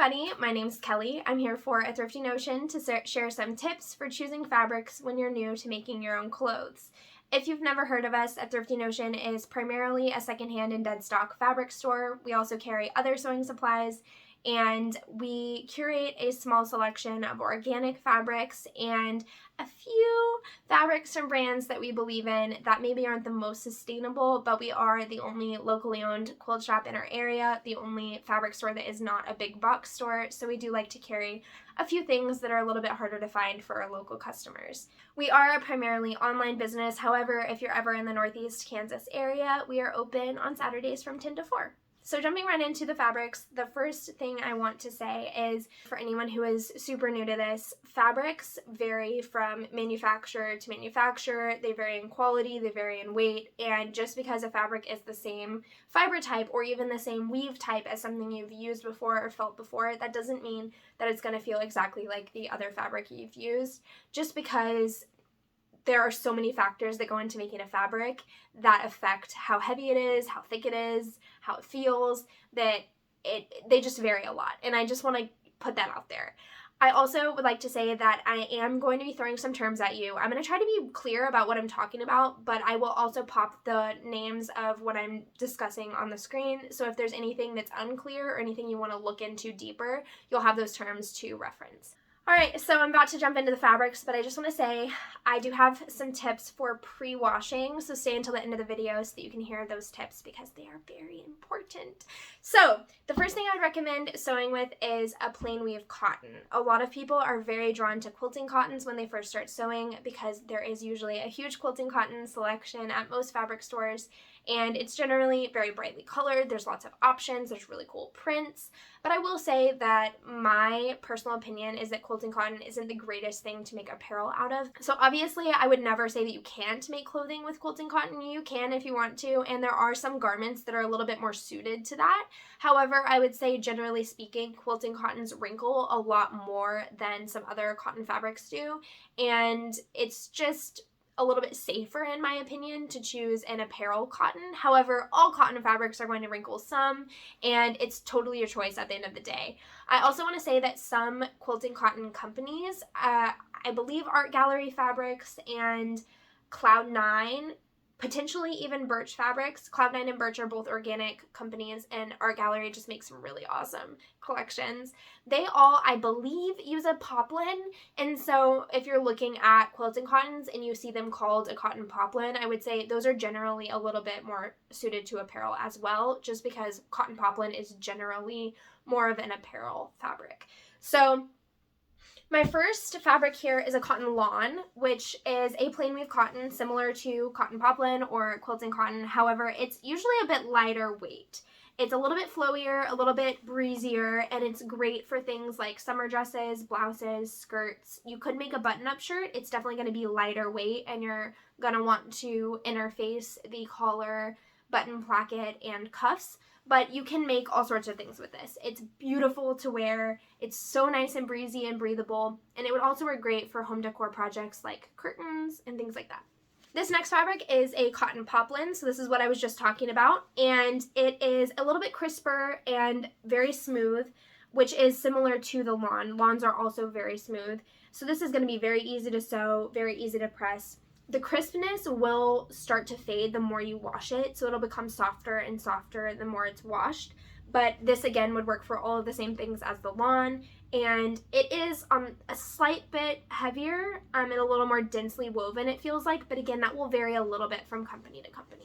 everybody, my name's Kelly. I'm here for a Thrifty Notion to share some tips for choosing fabrics when you're new to making your own clothes. If you've never heard of us, a Thrifty Notion is primarily a secondhand and dead stock fabric store. We also carry other sewing supplies, and we curate a small selection of organic fabrics and a few fabrics from brands that we believe in that maybe aren't the most sustainable, but we are the only locally owned quilt shop in our area, the only fabric store that is not a big box store, so we do like to carry a few things that are a little bit harder to find for our local customers. We are a primarily online business. However, if you're ever in the Northeast Kansas area, we are open on Saturdays from 10 to 4. So jumping right into the fabrics, the first thing I want to say is for anyone who is super new to this, fabrics vary from manufacturer to manufacturer. They vary in quality, they vary in weight, and just because a fabric is the same fiber type or even the same weave type as something you've used before or felt before, that doesn't mean that it's going to feel exactly like the other fabric you've used. Just because there are so many factors that go into making a fabric that affect how heavy it is, how thick it is, how it feels, that they just vary a lot. And I just want to put that out there. I also would like to say that I am going to be throwing some terms at you. I'm going to try to be clear about what I'm talking about, but I will also pop the names of what I'm discussing on the screen. So if there's anything that's unclear or anything you want to look into deeper, you'll have those terms to reference. Alright, so I'm about to jump into the fabrics, but I just want to say I do have some tips for pre-washing, so stay until the end of the video so that you can hear those tips because they are very important. So, the first thing I would recommend sewing with is a plain weave cotton. A lot of people are very drawn to quilting cottons when they first start sewing because there is usually a huge quilting cotton selection at most fabric stores, and it's generally very brightly colored. There's lots of options, there's really cool prints, but I will say that my personal opinion is that quilting cotton isn't the greatest thing to make apparel out of. So obviously I would never say that you can't make clothing with quilting cotton. You can if you want to, and there are some garments that are a little bit more suited to that. However, I would say generally speaking, quilting cottons wrinkle a lot more than some other cotton fabrics do, and it's just a little bit safer, in my opinion, to choose an apparel cotton. However, all cotton fabrics are going to wrinkle some, and it's totally your choice at the end of the day. I also want to say that some quilting cotton companies, I believe Art Gallery Fabrics and Cloud9, potentially even Birch Fabrics. Cloud9 and Birch are both organic companies, and Art Gallery just makes some really awesome collections. They all, I believe, use a poplin, and so if you're looking at quilting cottons and you see them called a cotton poplin, I would say those are generally a little bit more suited to apparel as well, just because cotton poplin is generally more of an apparel fabric. So my first fabric here is a cotton lawn, which is a plain weave cotton similar to cotton poplin or quilting cotton. However, it's usually a bit lighter weight. It's a little bit flowier, a little bit breezier, and it's great for things like summer dresses, blouses, skirts. You could make a button-up shirt. It's definitely going to be lighter weight, and you're going to want to interface the collar, button placket, and cuffs. But you can make all sorts of things with this. It's beautiful to wear, it's so nice and breezy and breathable, and it would also work great for home decor projects like curtains and things like that. This next fabric is a cotton poplin, so this is what I was just talking about, and it is a little bit crisper and very smooth, which is similar to the lawn. Lawns are also very smooth, so this is going to be very easy to sew, very easy to press. The crispness will start to fade the more you wash it, so it'll become softer and softer the more it's washed. But this again would work for all of the same things as the lawn, and it is a slight bit heavier and a little more densely woven, it feels like, but again, that will vary a little bit from company to company.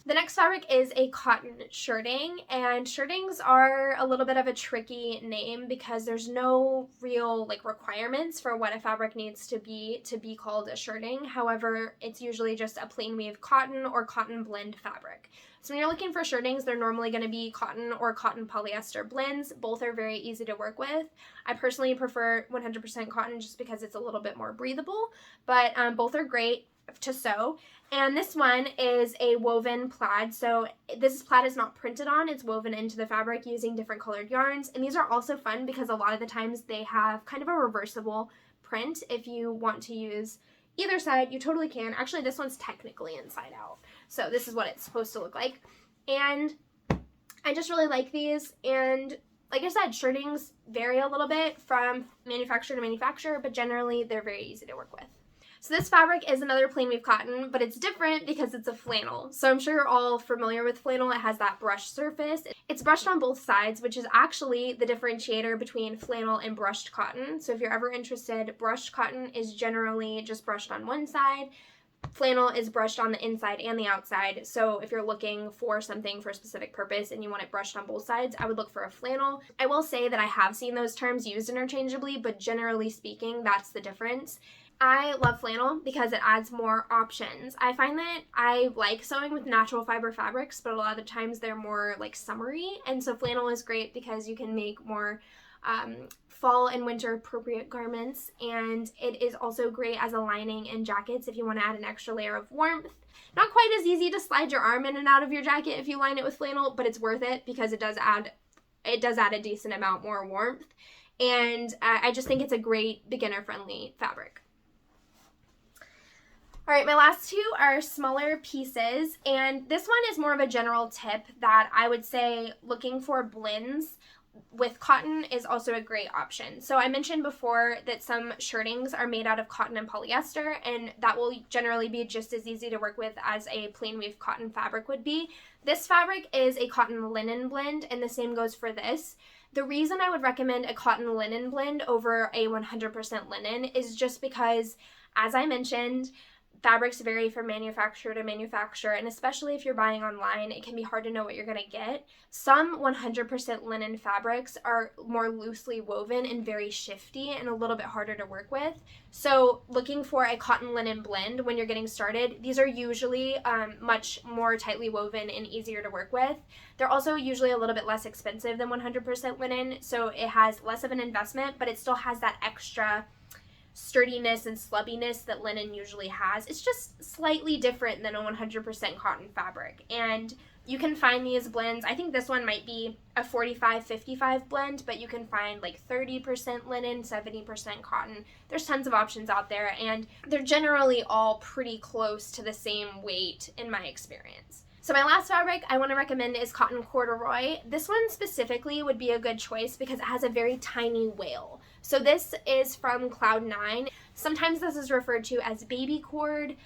The next fabric is a cotton shirting, and shirtings are a little bit of a tricky name because there's no real requirements for what a fabric needs to be called a shirting. However, it's usually just a plain weave cotton or cotton blend fabric. So when you're looking for shirtings, they're normally going to be cotton or cotton polyester blends. Both are very easy to work with. I personally prefer 100% cotton just because it's a little bit more breathable, but both are great to sew. And this one is a woven plaid. So this plaid is not printed on, it's woven into the fabric using different colored yarns. And these are also fun because a lot of the times they have kind of a reversible print. If you want to use either side, you totally can. Actually, this one's technically inside out. So this is what it's supposed to look like. And I just really like these, and Like I said, shirtings vary a little bit from manufacturer to manufacturer, but generally they're very easy to work with. So this fabric is another plain weave cotton, but it's different because it's a flannel. So I'm sure you're all familiar with flannel. It has that brushed surface. It's brushed on both sides, which is actually the differentiator between flannel and brushed cotton. So if you're ever interested, brushed cotton is generally just brushed on one side. Flannel is brushed on the inside and the outside. So if you're looking for something for a specific purpose and you want it brushed on both sides, I would look for a flannel. I will say that I have seen those terms used interchangeably, but generally speaking, that's the difference. I love flannel because it adds more options. I find that I like sewing with natural fiber fabrics, but a lot of the times they're more like summery, and so flannel is great because you can make more fall and winter appropriate garments, and it is also great as a lining in jackets if you want to add an extra layer of warmth. Not quite as easy to slide your arm in and out of your jacket if you line it with flannel, but it's worth it because it does add a decent amount more warmth, and I just think it's a great beginner-friendly fabric. All right, my last two are smaller pieces, and this one is more of a general tip that I would say looking for blends with cotton is also a great option. So I mentioned before that some shirtings are made out of cotton and polyester, and that will generally be just as easy to work with as a plain weave cotton fabric would be. This fabric is a cotton linen blend, and the same goes for this. The reason I would recommend a cotton linen blend over a 100% linen is just because, as I mentioned, fabrics vary from manufacturer to manufacturer, and especially if you're buying online, it can be hard to know what you're going to get. Some 100% linen fabrics are more loosely woven and very shifty and a little bit harder to work with. So looking for a cotton linen blend when you're getting started, these are usually much more tightly woven and easier to work with. They're also usually a little bit less expensive than 100% linen, so it has less of an investment, but it still has that extra sturdiness and slubbiness that linen usually has. It's just slightly different than a 100% cotton fabric, and you can find these blends. I think this one might be a 45-55 blend, but you can find like 30% linen, 70% cotton. There's tons of options out there, and they're generally all pretty close to the same weight in my experience. So my last fabric I want to recommend is cotton corduroy. This one specifically would be a good choice because it has a very tiny wail. So this is from Cloud9. Sometimes this is referred to as baby cord.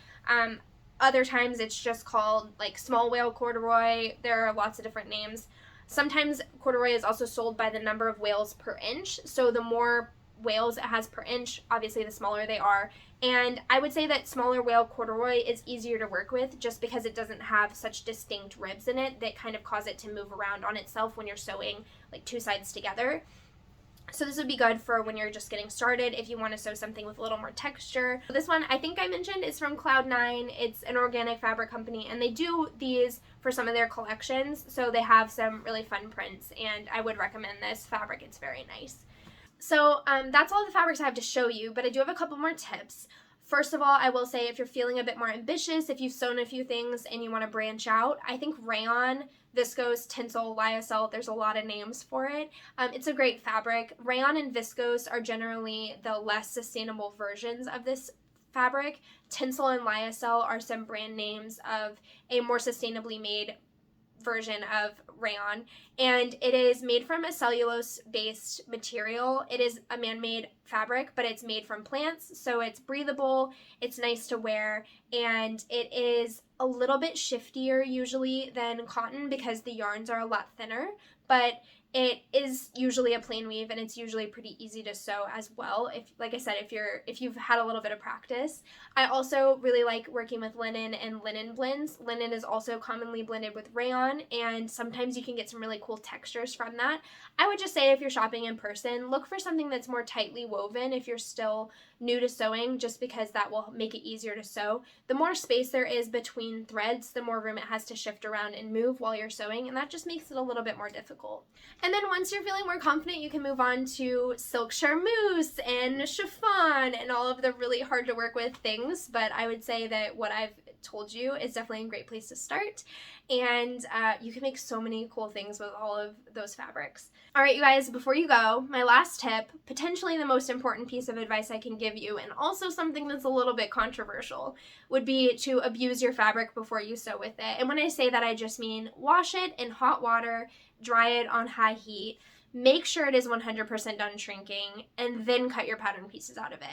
Other times it's just called like small wail corduroy. There are lots of different names. Sometimes corduroy is also sold by the number of wails per inch. So the more wails it has per inch, obviously the smaller they are. And I would say that smaller wail corduroy is easier to work with just because it doesn't have such distinct ribs in it that kind of cause it to move around on itself when you're sewing like two sides together. So this would be good for when you're just getting started if you want to sew something with a little more texture. This one I think I mentioned is from Cloud9. It's an organic fabric company, and they do these for some of their collections, so they have some really fun prints, and I would recommend this fabric. It's very nice. So that's all the fabrics I have to show you, but I do have a couple more tips. First of all, I will say if you're feeling a bit more ambitious, if you've sewn a few things and you want to branch out, I think rayon, viscose, tinsel, lyocell, there's a lot of names for it. It's a great fabric. Rayon and viscose are generally the less sustainable versions of this fabric. Tinsel and lyocell are some brand names of a more sustainably made version of rayon, and it is made from a cellulose-based material. It is a man-made fabric, but it's made from plants, so it's breathable, it's nice to wear, and it is a little bit shiftier usually than cotton because the yarns are a lot thinner, but it is usually a plain weave, and it's usually pretty easy to sew as well. If, like I said, if you've had a little bit of practice. I also really like working with linen and linen blends. Linen is also commonly blended with rayon, and sometimes you can get some really cool textures from that. I would just say if you're shopping in person, look for something that's more tightly woven if you're still new to sewing, just because that will make it easier to sew. The more space there is between threads, the more room it has to shift around and move while you're sewing, and that just makes it a little bit more difficult. And then once you're feeling more confident, you can move on to silk charmeuse and chiffon and all of the really hard to work with things, but I would say that what I've told you is definitely a great place to start, and you can make so many cool things with all of those fabrics. All right, you guys, before you go, my last tip, potentially the most important piece of advice I can give you, and also something that's a little bit controversial, would be to abuse your fabric before you sew with it. And when I say that, I just mean wash it in hot water, dry it on high heat. make sure it is 100% done shrinking, and then cut your pattern pieces out of it.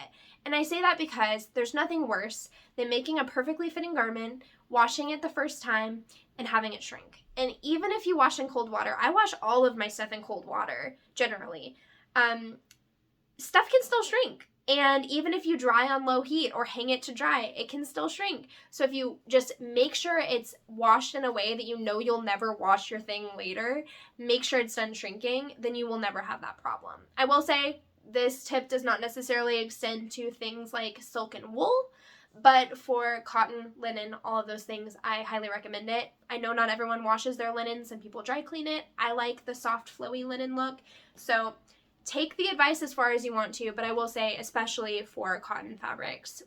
And I say that because there's nothing worse than making a perfectly fitting garment, washing it the first time, and having it shrink. And even if you wash in cold water, I wash all of my stuff in cold water, generally, stuff can still shrink. And even if you dry on low heat or hang it to dry, it can still shrink. So if you just make sure it's washed in a way that you know you'll never wash your thing later, make sure it's done shrinking, then you will never have that problem. I will say this tip does not necessarily extend to things like silk and wool, but for cotton, linen, all of those things, I highly recommend it. I know not everyone washes their linen. Some people dry clean it. I like the soft, flowy linen look. So take the advice as far as you want to, but I will say, especially for cotton fabrics,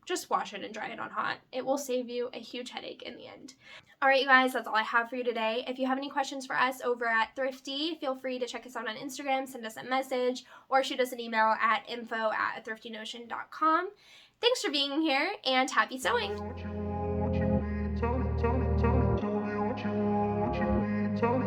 just wash it and dry it on hot. It will save you a huge headache in the end. All right, you guys, that's all I have for you today. If you have any questions for us over at Thrifty, feel free to check us out on Instagram, send us a message, or shoot us an email at info@thriftynotion.com. Thanks for being here, and happy sewing! Tell me,